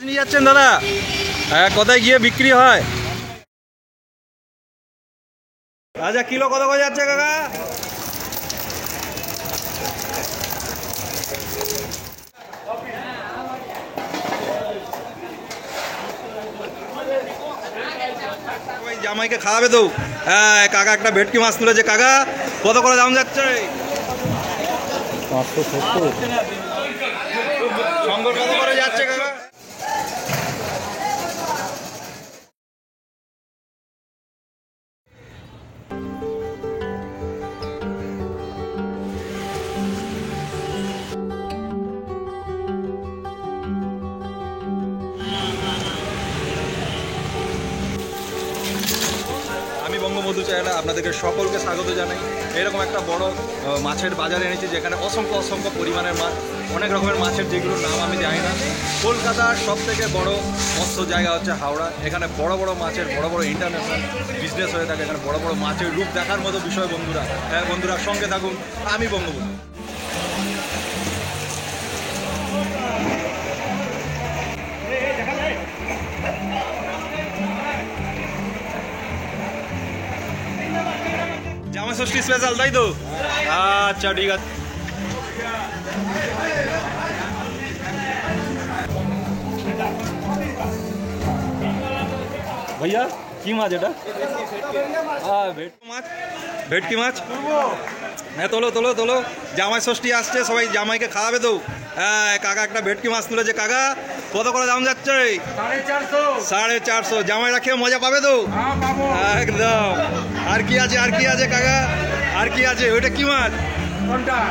নিয়ে যাচ্ছেন দাদা? হ্যাঁ, কোথায় গিয়ে বিক্রি হয়? আচ্ছা, কিলো কত করে যাচ্ছে কাকা? জামাইকে খাওয়াবে তো? হ্যাঁ, কাকা একটা ভেটকি মাছ তুলেছে। কাকা কত করে দাম যাচ্ছে? 570। শঙ্কর কত করে যাচ্ছে কাকা? আমি বঙ্গবন্ধু চ্যানেলে আপনাদেরকে সকলকে স্বাগত জানাই। এরকম একটা বড় মাছের বাজার এনেছি, যেখানে অসংখ্য অসংখ্য পরিমাণের মাছ, অনেক রকমের মাছের যেগুলোর নাম আমি জানি না। কলকাতার সবথেকে বড় মৎস্য জায়গা হচ্ছে হাওড়া। এখানে বড় বড় মাছের বড় বড় ইন্টারন্যাশনাল বিজনেস হয়ে থাকে। এখানে বড় বড় মাছের রূপ দেখার মতো বিষয় বন্ধুরা। হ্যাঁ বন্ধুরা, সঙ্গে থাকুন, আমি বঙ্গবন্ধু। জামাই ষষ্ঠী স্পেশাল, তাই তো? আচ্ছা, ঠিক আছে। ভাইয়া কি মাছ এটা? ভেটকি মাছ। হ্যাঁ, তোলো তোলো তোলো। জামাই ষষ্ঠী আসছে, সবাই জামাইকে খাওয়াবে তো। হ্যাঁ, কাকা একটা ভেটকি মাছ তুলেছে। কাকা কত করে দাম যাচ্ছে? 450। জামাইরা খেয়ে মজা পাবে তো? একদম। আর কি আছে, আর কি আছে কাকা? আর কি আছে? ওইটা কি মাছ?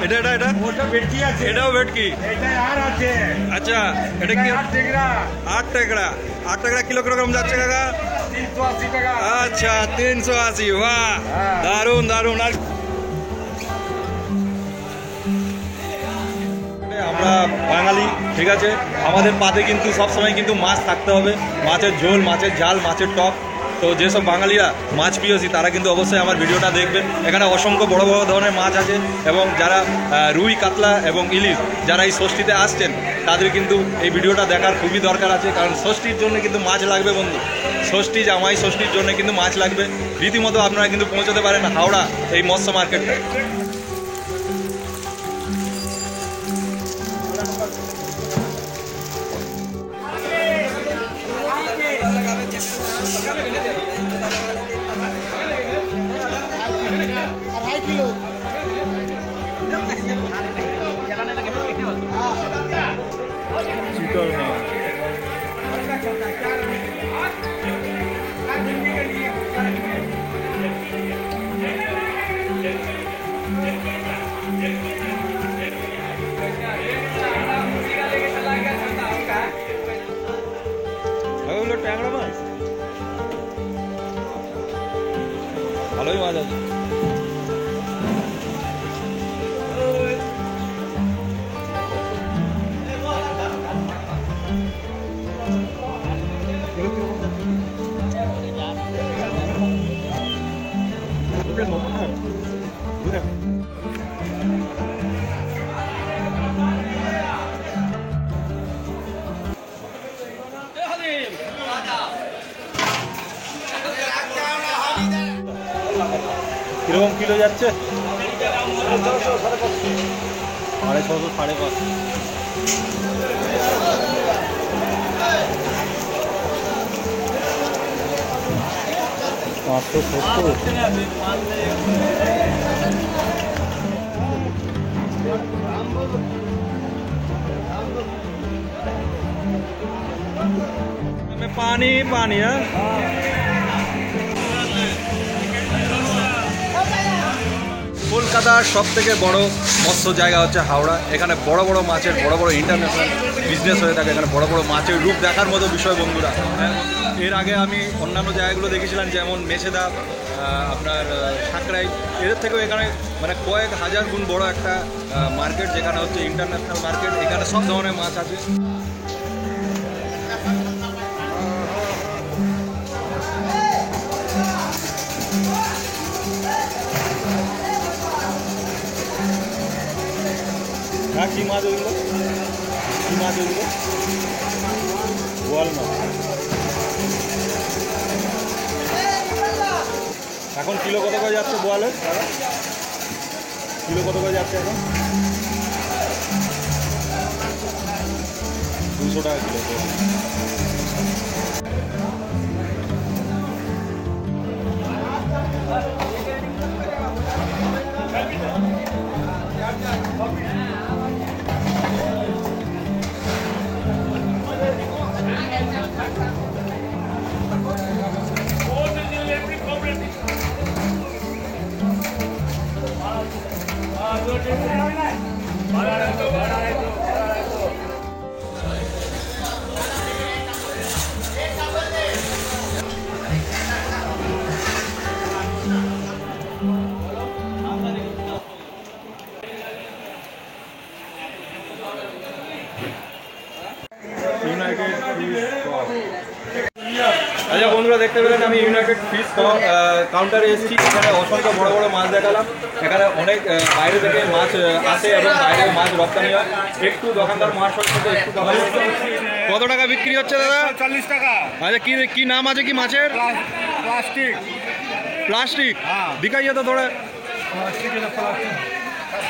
এটা এটা এটা এটাও ভেটকি। আচ্ছা, এটা কি? 8 টাকা কিলো কিরকম যাচ্ছে কাকা? 380 টাকা। আচ্ছা, 380। বাহ, দারুন দারুন। আর আমরা বাঙালি, ঠিক আছে, আমাদের পাতে কিন্তু সবসময় কিন্তু মাছ থাকতে হবে। মাছের ঝোল, মাছের ঝাল, মাছের টক। তো যেসব বাঙালিরা মাছ প্রিয়সী তারা কিন্তু অবশ্যই আমার ভিডিওটা দেখবেন। এখানে অসংখ্য বড় বড় ধরনের মাছ আছে, এবং যারা রুই, কাতলা এবং ইলিশ যারা এই ষষ্ঠীতে আসছেন তাদের কিন্তু এই ভিডিওটা দেখার খুবই দরকার আছে। কারণ ষষ্ঠীর জন্য কিন্তু মাছ লাগবে বন্ধু। ষষ্ঠী, জামাই ষষ্ঠীর জন্য কিন্তু মাছ লাগবে। রীতিমতো আপনারা কিন্তু পৌঁছতে পারেন হাওড়া এই মৎস্য মার্কেটটায়। ট্যাংরা মাছ ভালোই মাছ আছে। কিরকম কিলো যাচ্ছে? 650, 550। पानी पानी है। কলকাতার সবথেকে বড় মৎস্য জায়গা হচ্ছে হাওড়া। এখানে বড় বড় মাছের বড় বড় ইন্টারন্যাশনাল বিজনেস হয়ে থাকে। এখানে বড় বড় মাছের রূপ দেখার মতো বিষয় বন্ধুরা। এর আগে আমি অন্যান্য জায়গাগুলো দেখেছিলাম, যেমন মেছেদা, আপনার সাঁকড়াই। এদের থেকেও এখানে মানে কয়েক হাজার গুণ বড় একটা মার্কেট, যেখানে হচ্ছে ইন্টারন্যাশনাল মার্কেট। এখানে সব ধরনের মাছ আছে। কি কি মাছ ওইগুলো? কি মাছ ওইগুলো? বোয়াল মাছ। এখন কিলো কত করে যাচ্ছে বোয়ালের? কিলো কত করে যাচ্ছে এখন? 200 টাকা কিলো। আচ্ছা বন্ধুরা, দেখতে পেলেন আমি ইউনাইটেড ফিশ কাউন্টারে এসেছি। এখানে অসংখ্য বড় বড় মাছ দেখালাম। এখানে অনেক বাইরে থেকে মাছ আসে এবং বাইরে মাছ রপ্তানি হয়। একটু দোকানদার মাছ হচ্ছে একটু কথা বলতে। কত টাকা বিক্রি হচ্ছে দাদা? 40 টাকা। আচ্ছা কি নাম আছে কি মাছের? प्लास्टिक। प्लास्टिक दिखाइए तो थोड़ा।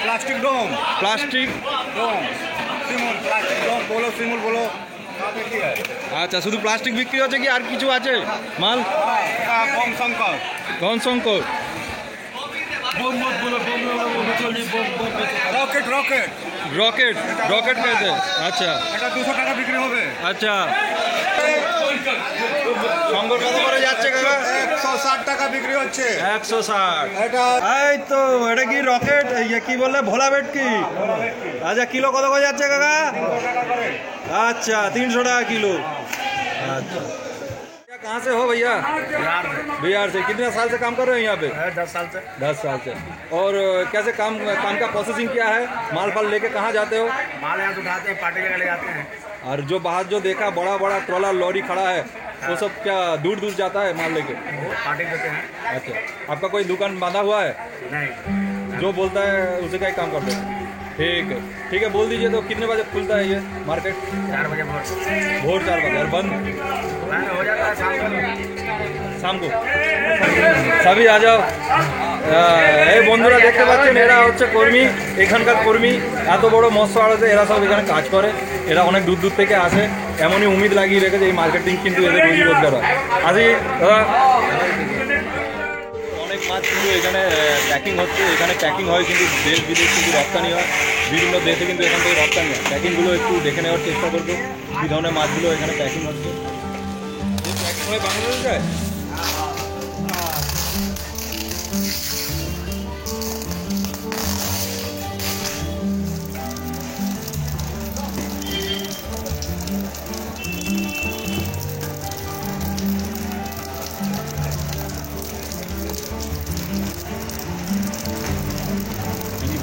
प्लास्टिक डोम। प्लास्टिक डोम सिमुल प्लास्टिक डोम बोलो सिमुल बोलो। আচ্ছা, শুধু প্লাস্টিক বিক্রি হচ্ছে কি আর কিছু আছে মাল? कौन शंकर কন Shankar rocket rocket rocket rocket পেয়েছে। আচ্ছা এটা 200 টাকা বিক্রি হবে। আচ্ছা, শঙ্কর কত করে যাচ্ছে কাকা? 160 টাকা বিক্রি হচ্ছে। 160। এটা এই তো এটা কি রকেট, কি বললে ভোলা ভেটকি? আচ্ছা কিলো কত করে যাচ্ছে কাকা? 300 টাকা করে। अच्छा 300 टाका किलो। अच्छा, कहाँ से हो भैया? बिहार से। कितने साल से काम कर रहे हो यहाँ पे? 10 साल से। 10 साल से। और कैसे काम का प्रोसेसिंग क्या है? माल फाल लेके कहाँ जाते हो? माल यहाँ से उठाते हैं, पार्टी जगह ले जाते हैं। और जो बाहर जो देखा बड़ा बड़ा ट्रॉलर लॉरी खड़ा है वो सब क्या दूर दूर जाता है माल लेके? पार्टी देते हैं। अच्छा, आपका कोई दुकान बांधा हुआ है? नहीं, जो बोलता है उसी का ही काम करते हैं। ठीक है बोल दीजिए। तो कितने बजे खुलता है ये मार्केट? 4 बजे भोर 4 बजे। और बंद हो जाता है शाम को। সবই আ যাও। এই বন্ধুরা দেখতে পাচ্ছেন এরা হচ্ছে কর্মী, এখানকার কর্মী। এত বড় মৎস্য আড়তে এরা সব এখানে কাজ করে। এরা অনেক দূর দূর থেকে আসে। এমনই উম্মিদ লাগিয়ে রেখেছে এই মার্কেটিং কিন্তু এদের রুজি রোজগার হয়। আসি দাদা, অনেক মাছ কিন্তু এখানে প্যাকিং হচ্ছে। এখানে প্যাকিং হয় কিন্তু দেশ বিদেশ কিন্তু রপ্তানি হয়। বিভিন্ন দেশে কিন্তু এখান থেকে রপ্তানি হয়। প্যাকিংগুলো একটু দেখে নেওয়ার চেষ্টা করবো কী ধরনের মাছগুলো এখানে প্যাকিং হচ্ছে। প্যাকিং হয়ে বাংলাদেশে যায়।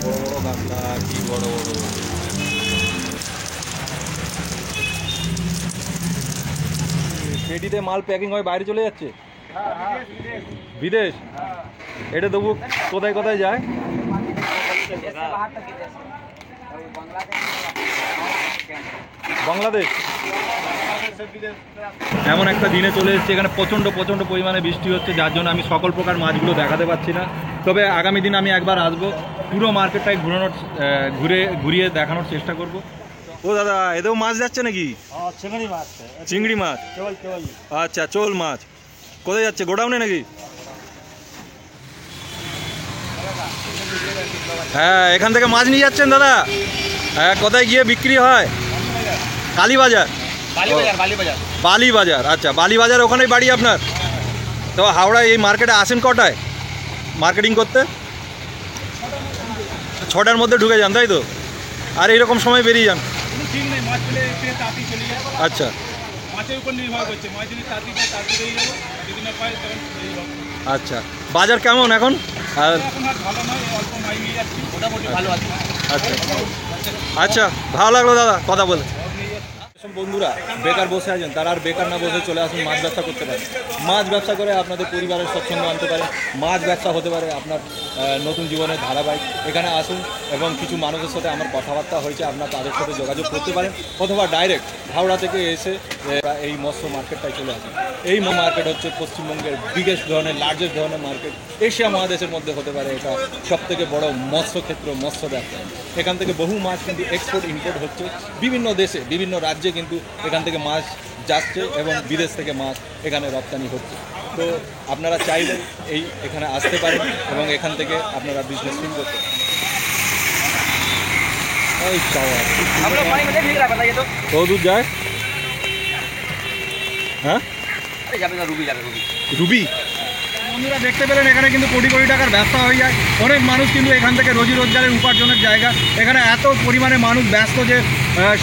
বড় বড় গামলা, কি বড় বড়। পেটিতে মাল প্যাকিং হয় বাইরে চলে যাচ্ছে বিদেশ। এটা তবু কোথায় কোথায় যায়? বাংলাদেশ। এমন একটা দিনে চলে এসেছে এখানে প্রচণ্ড পরিমাণে বৃষ্টি হচ্ছে, যার জন্য আমি সকল প্রকার মাছগুলো দেখাতে পাচ্ছি না। তবে আগামী দিন আমি একবার আসবো, পুরো মার্কেটটাই ঘুরিয়ে দেখানোর চেষ্টা করব। ও দাদা, এতেও মাছ যাচ্ছে নাকি? চিংড়ি মাছ। আচ্ছা, চোল মাছ কোথায় যাচ্ছে? গোডাউনে নাকি? হ্যাঁ, এখান থেকে মাছ নিয়ে যাচ্ছেন দাদা? হ্যাঁ, কোথায় গিয়ে বিক্রি হয়? কালীবাজার। বালিবাজার। আচ্ছা, বালিবাজার ওখানেই বাড়ি আপনার? তো হাওড়ায় এই মার্কেটে আসেন কটায় মার্কেটিং করতে? 6টার মধ্যে ঢুকে যান, তাই তো? আর এইরকম সময় বেরিয়ে যান? আচ্ছা আচ্ছা, বাজার কেমন এখন? আচ্ছা আচ্ছা, ভালো লাগলো দাদা কথা বলে। যেসব বন্ধুরা বেকার বসে আছেন তারা আর বেকার না বসে চলে আসুন, মাছ ব্যবসা করতে পারেন। মাছ ব্যবসা করে আপনাদের পরিবারের স্বচ্ছন্দ আনতে পারেন। মাছ ব্যবসা হতে পারে আপনার নতুন জীবনের ধারাবাহিক। এখানে আসুন এবং কিছু মানুষের সাথে আমার কথাবার্তা হয়েছে, আপনার তাদের সাথে যোগাযোগ করতে পারেন, অথবা ডাইরেক্ট হাওড়া থেকে এসে এই মৎস্য মার্কেটটায় চলে আসুন। এই মার্কেট হচ্ছে পশ্চিমবঙ্গের বিগেস্ট ধরনের, লার্জেস্ট ধরনের মার্কেট। এশিয়া মহাদেশের মধ্যে হতে পারে এটা সবথেকে বড় মৎস্য ক্ষেত্র, মৎস্য ব্যবসা। এখান থেকে বহু মাছ কিন্তু এক্সপোর্ট ইম্পোর্ট হচ্ছে বিভিন্ন দেশে, বিভিন্ন রাজ্যে কিন্তু এখান থেকে মাছ যাচ্ছে এবং বিদেশ থেকে মাছ এখানে রপ্তানি হচ্ছে। তো আপনারা চাইলে এখানে আসতে পারেন এবং এখান থেকে আপনারা বিজনেস শুরু করতে পারেন। हम लोग पानी में देख नहीं रहा, बताइए तो। কত দূর যায়? হ্যাঁ, अरे जाबे ना, रूबी जाबे, रूबी। রুবি। বন্ধুরা দেখতে পেলেন এখানে কিন্তু কোটি কোটি টাকার ব্যবসা হয়ে যায়। অনেক মানুষ কিন্তু এখান থেকে রোজি রোজগারের উপার্জনের জায়গা। এখানে এত পরিমাণে মানুষ ব্যস্ত যে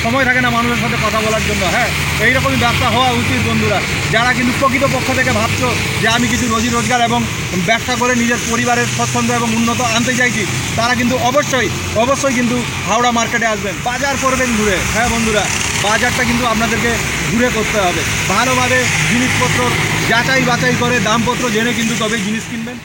সময় থাকে না মানুষের সাথে কথা বলার জন্য। হ্যাঁ, এইরকমই ব্যবসা হওয়া উচিত বন্ধুরা। যারা কিন্তু প্রকৃত পক্ষ থেকে ভাবছো যে আমি কিছু রোজি রোজগার এবং ব্যবসা করে নিজের পরিবারের স্বচ্ছন্দ এবং উন্নত আনতে চাইছি, তারা কিন্তু অবশ্যই কিন্তু হাওড়া মার্কেটে আসবেন, বাজার করবেন ঘুরে। হ্যাঁ বন্ধুরা, বাজারটা কিন্তু আপনাদেরকে ঘুরে করতে হবে, ভালোভাবে জিনিসপত্র যাচাই বাছাই করে দামপত্র জেনে কিন্তু তবেই জিনিস কিনবেন।